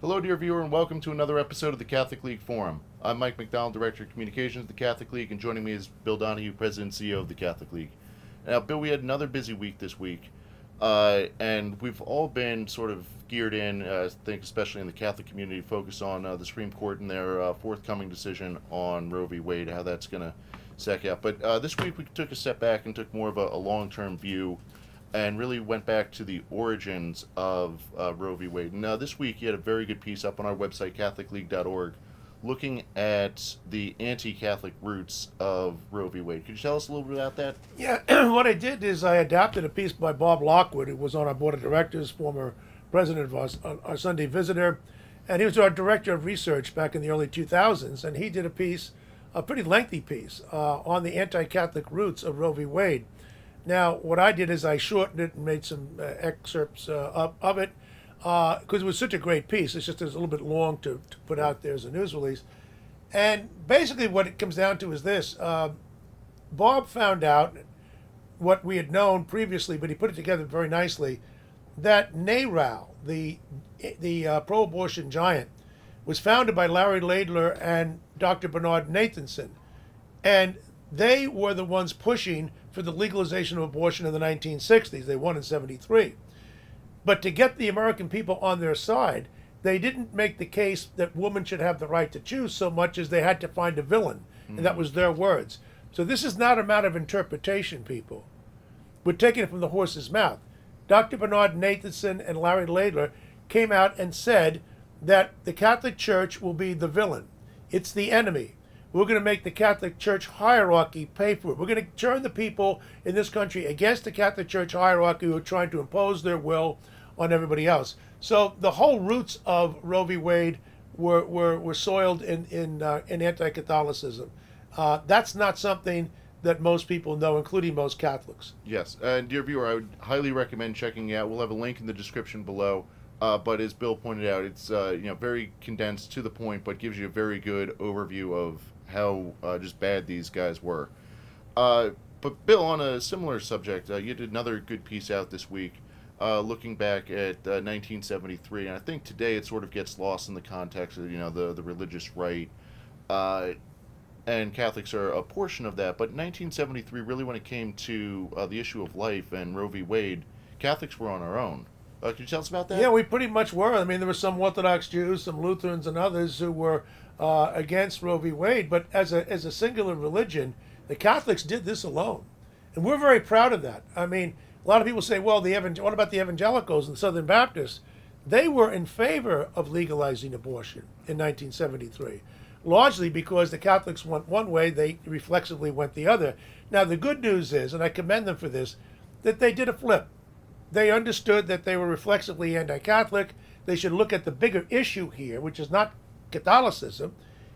Hello, dear viewer, and welcome to another episode of the Catholic League Forum. I'm Mike McDonald, Director of Communications of the Catholic League, and joining me is Bill Donohue, President and CEO of the Catholic League. Now, Bill, we had another busy week this week, and we've all been sort of geared in, I think especially in the Catholic community, focused on the Supreme Court and their forthcoming decision on Roe v. Wade, how that's going to stack out. But this week we took a step back and took more of a long-term view and really went back to the origins of Roe v. Wade. Now, this week you had a very good piece up on our website, catholicleague.org, looking at the anti-Catholic roots of Roe v. Wade. Could you tell us a little bit about that? Yeah, what I did is I adapted a piece by Bob Lockwood, who was on our board of directors, former president of our Sunday Visitor, and he was our director of research back in the early 2000s, and he did a piece, a pretty lengthy piece, on the anti-Catholic roots of Roe v. Wade. Now, what I did is I shortened it and made some excerpts of it because it was such a great piece. It's just a little bit long to put out there as a news release. And basically what it comes down to is this. Bob found out what we had known previously, but he put it together very nicely, that NARAL, the pro-abortion giant, was founded by Larry Laidler and Dr. Bernard Nathanson. And they were the ones pushing for the legalization of abortion in the 1960s. They won in 73. But to get the American people on their side, they didn't make the case that women should have the right to choose so much as they had to find a villain. And that was their words. So this is not a matter of interpretation, people. We're taking it from the horse's mouth. Dr. Bernard Nathanson and Larry Laidler came out and said that the Catholic Church will be the villain. It's the enemy. We're going to make the Catholic Church hierarchy pay for it. We're going to turn the people in this country against the Catholic Church hierarchy who are trying to impose their will on everybody else. So the whole roots of Roe v. Wade were soiled in anti-Catholicism. That's not something that most people know, including most Catholics. Yes, and dear viewer, I would highly recommend checking it out. We'll have a link in the description below. But as Bill pointed out, it's very condensed to the point, but gives you a very good overview of how just bad these guys were. But Bill, on a similar subject, you did another good piece out this week, looking back at 1973, and I think today it sort of gets lost in the context of the religious right, and Catholics are a portion of that. But 1973, really, when it came to the issue of life and Roe v. Wade, Catholics were on our own. Could you tell us about that? Yeah, we pretty much were. I mean, there were some Orthodox Jews, some Lutherans, and others who were against Roe v. Wade. But as a singular religion, the Catholics did this alone, and we're very proud of that. I mean, a lot of people say, "Well, what about the evangelicals and the Southern Baptists?" They were in favor of legalizing abortion in 1973, largely because the Catholics went one way, they reflexively went the other. Now, the good news is, and I commend them for this, that they did a flip. They understood that they were reflexively anti-Catholic. They should look at the bigger issue here, which is not Catholicism.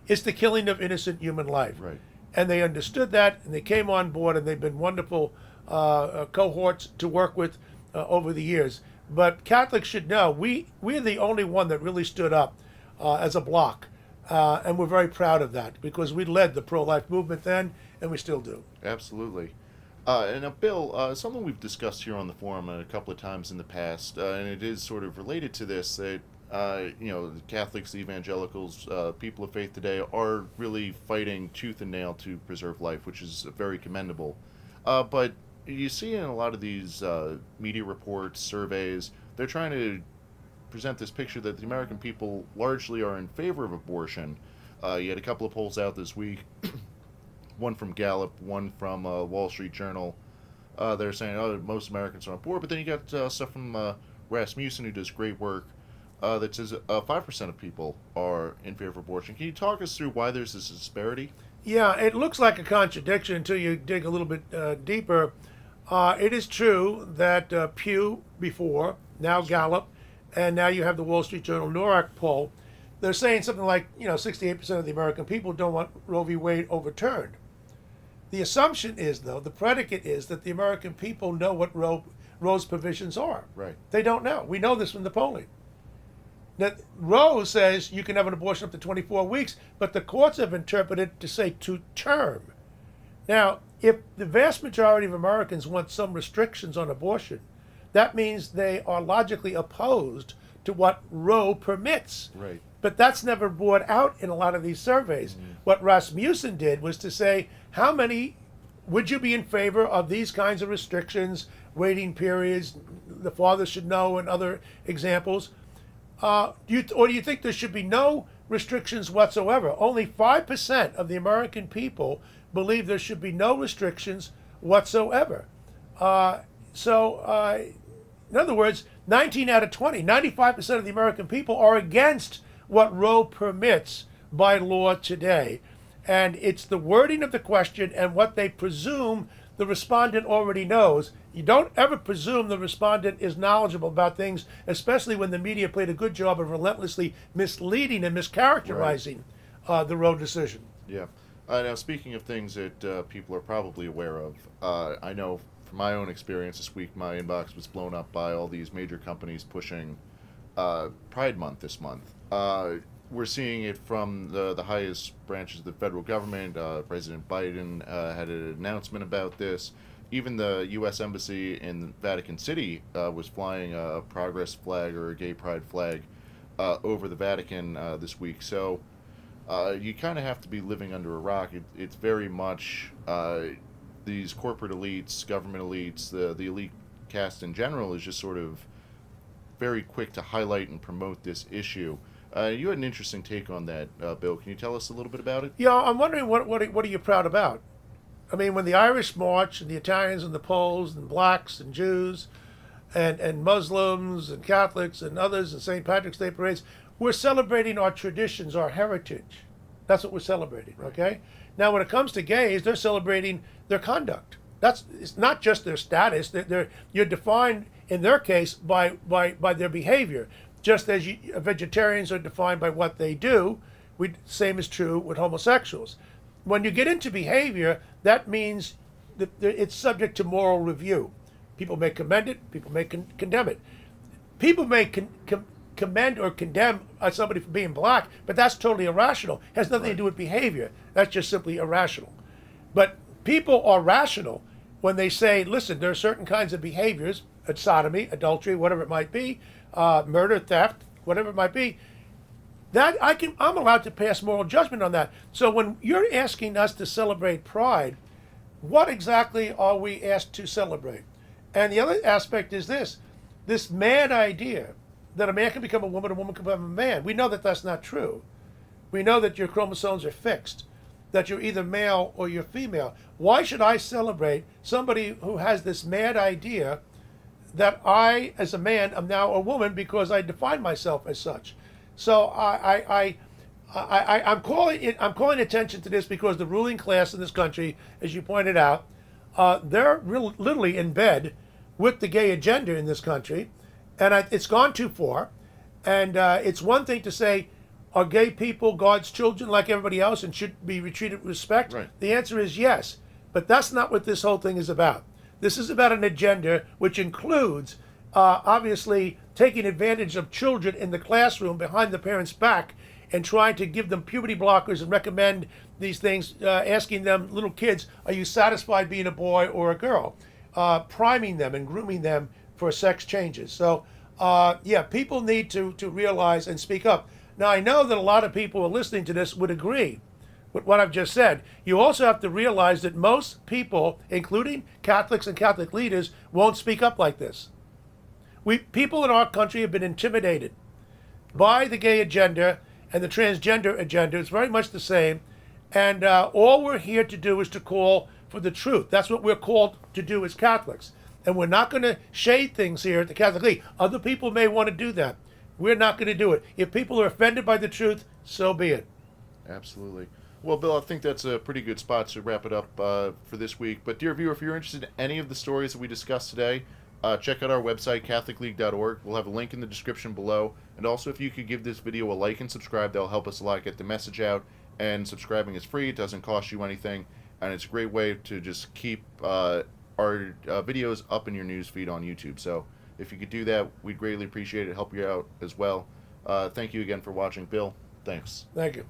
It's the killing of innocent human life. Right. And they understood that, and they came on board, and they've been wonderful cohorts to work with over the years. But Catholics should know we're the only one that really stood up as a bloc, and we're very proud of that because we led the pro-life movement then, and we still do. Absolutely. And now, Bill, something we've discussed here on the forum a couple of times in the past, and it is sort of related to this, that, the Catholics, the evangelicals, people of faith today are really fighting tooth and nail to preserve life, which is very commendable. But you see in a lot of these media reports, surveys, they're trying to present this picture that the American people largely are in favor of abortion. You had a couple of polls out this week. One from Gallup, one from Wall Street Journal. They're saying, most Americans are on board, but then you got stuff from Rasmussen, who does great work, that says 5% of people are in favor of abortion. Can you talk us through why there's this disparity? Yeah, it looks like a contradiction until you dig a little bit deeper. It is true that Pew before, now Gallup, and now you have the Wall Street Journal NORAC poll, they're saying something like 68% of the American people don't want Roe v. Wade overturned. The assumption is, though, the predicate is that the American people know what Roe's provisions are. Right. They don't know. We know this from the polling. That Roe says you can have an abortion up to 24 weeks, but the courts have interpreted it to say to term. Now, if the vast majority of Americans want some restrictions on abortion, that means they are logically opposed to what Roe permits. Right. But that's never brought out in a lot of these surveys. What Rasmussen did was to say, how many would you be in favor of these kinds of restrictions, waiting periods, the father should know, and other examples? Or do you think there should be no restrictions whatsoever? Only 5% of the American people believe there should be no restrictions whatsoever. In other words, 19 out of 20, 95% of the American people are against what Roe permits by law today. And it's the wording of the question and what they presume the respondent already knows. You don't ever presume the respondent is knowledgeable about things, especially when the media played a good job of relentlessly misleading and mischaracterizing the Roe decision. Yeah. Now, speaking of things that people are probably aware of, I know from my own experience this week, my inbox was blown up by all these major companies pushing Pride Month this month. We're seeing it from the highest branches of the federal government. President Biden had an announcement about this. Even the U.S. Embassy in Vatican City was flying a progress flag or a gay pride flag over the Vatican this week. So you kind of have to be living under a rock. It's very much these corporate elites, government elites, the elite caste in general is just sort of very quick to highlight and promote this issue. You had an interesting take on that, Bill. Can you tell us a little bit about it? Yeah, I'm wondering what are you proud about? I mean, when the Irish march and the Italians and the Poles and blacks and Jews and Muslims and Catholics and others and St. Patrick's Day parades, we're celebrating our traditions, our heritage. That's what we're celebrating, okay? Now, when it comes to gays, they're celebrating their conduct. It's not just their status. You're defined, in their case, by their behavior. Just as vegetarians are defined by what they do, same is true with homosexuals. When you get into behavior, that means that it's subject to moral review. People may commend it, people may condemn it. People may commend or condemn somebody for being black, but that's totally irrational. It has nothing to do with behavior. That's just simply irrational. But people are rational when they say, listen, there are certain kinds of behaviors, sodomy, adultery, whatever it might be, murder, theft, whatever it might be, that I'm allowed to pass moral judgment on that. So when you're asking us to celebrate Pride, what exactly are we asked to celebrate? And the other aspect is this mad idea that a man can become a woman can become a man. We know that that's not true. We know that your chromosomes are fixed, that you're either male or you're female. Why should I celebrate somebody who has this mad idea that I, as a man, am now a woman because I define myself as such? So I'm calling attention to this because the ruling class in this country, as you pointed out, they're literally in bed with the gay agenda in this country, and it's gone too far. And it's one thing to say, are gay people God's children like everybody else and should be treated with respect? Right. The answer is yes, but that's not what this whole thing is about. This is about an agenda which includes, obviously, taking advantage of children in the classroom behind the parents' back and trying to give them puberty blockers and recommend these things, asking them, little kids, are you satisfied being a boy or a girl? Priming them and grooming them for sex changes. So, people need to realize and speak up. Now, I know that a lot of people who are listening to this would agree with what I've just said. You also have to realize that most people, including Catholics and Catholic leaders, won't speak up like this. People in our country have been intimidated by the gay agenda and the transgender agenda. It's very much the same. And all we're here to do is to call for the truth. That's what we're called to do as Catholics. And we're not going to shade things here at the Catholic League. Other people may want to do that. We're not going to do it. If people are offended by the truth, so be it. Absolutely. Well, Bill, I think that's a pretty good spot to wrap it up for this week. But dear viewer, if you're interested in any of the stories that we discussed today, check out our website, catholicleague.org. We'll have a link in the description below. And also, if you could give this video a like and subscribe, that'll help us a lot get the message out. And subscribing is free. It doesn't cost you anything. And it's a great way to just keep our videos up in your news feed on YouTube. So if you could do that, we'd greatly appreciate it. Help you out as well. Thank you again for watching. Bill, thanks. Thank you.